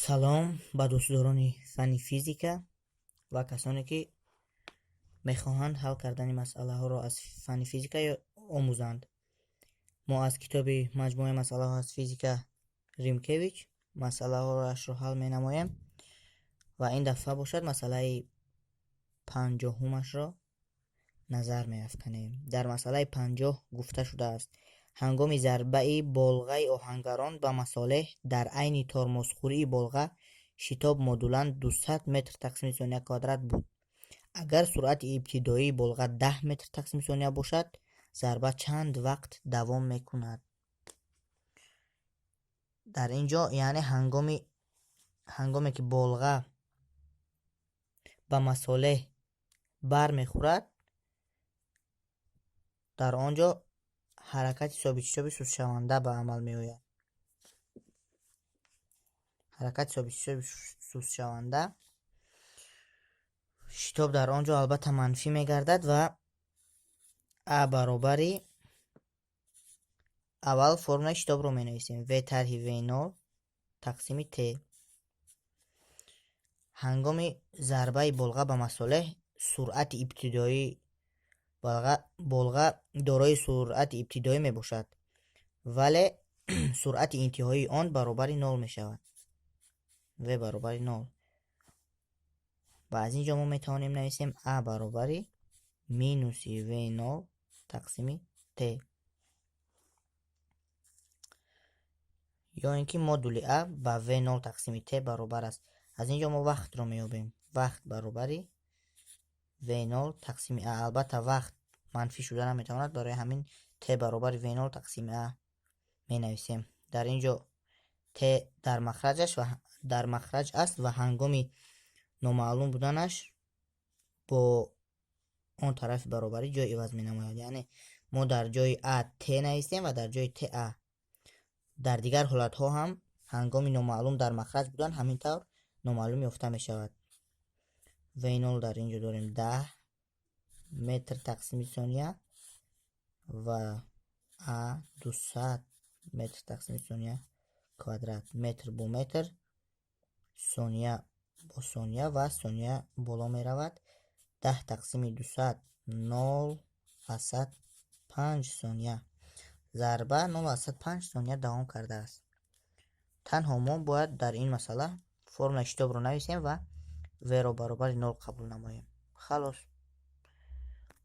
салом ба дӯстдорони фанни физика ва касоне ки мехоҳанд ҳал кардани масъалаҳоро аз фанни физика омӯзанд. Мо аз китоби маҷмӯаи масъалаҳо аз физика Римкевич масъалаҳоашро ҳал менамоем ва ин дафъа бошад масъалаи 50-умашро назар меафканем. Дар масъалаи 50 гуфта шудааст: ҳангоми зарбаи болғаи оҳангарон ба масолеҳ дар айни тормозхӯрии болға шитоб модулан 200 метр тақсими сония квадрат буд. Агар суръати ибтидоии болға 10 метр тақсими сония бошад, зарба чанд вақт давом мекунад? дар инҷо яъне ҳангоме ки болға ба масолеҳ бармехӯрад, дар онҷо ҳаракати собитшитоби сустшаванда ба амал меояд. ҳаракати собитшитоби сустшаванда, шитоб дар онҷо албатта манфӣ мегардад ва а баробари аввал формулаи шитобро менависем: v тарҳи v0 тақсими t. ҳангоми зарбаи болға ба масолеҳ суръати ибтидоии болға дорои суръати ибтидоӣ мебошад, вале суръати интиҳоии он баробари 0 мешавад. v баробари 0. ва аз инҷо мо метавонем нависем a баробари минуси v0 тақсими t. ё ин ки модули a ба v0 тақсими t баробар аст. аз инҷо мо вақтро меёбем. вақт баробари v0 тақсими a. албатта вақт манфӣ шуда наметавонад, барои ҳамин t баробари v0 тақсими a менависем. дар инҷо t дар махраҷ аст ва ҳангоми номаълум буданаш бо он тарафи баробарӣ ҷой иваз менамояд. яъне мо дар ҷои a t нависем ва дар ҷои t a. дар дигар ҳолатҳо ҳам ҳангоми номаълум дар махраҷ будан ҳамин тавр номаълум ёфта мешавад. v0 дар инҷо дорем 10 метр тақсими сония ва a 200 метр тақсими сония квадрат. метр бо метр, сония бо сония ва сония боло меравад. 10 тақсими 200 0,5 сония. зарба 0,5 сония давом кардааст. танҳо мо бояд дар ин масъала формулаи шитобро нависем ва v-ро баробари 0 қабул намоем. халос.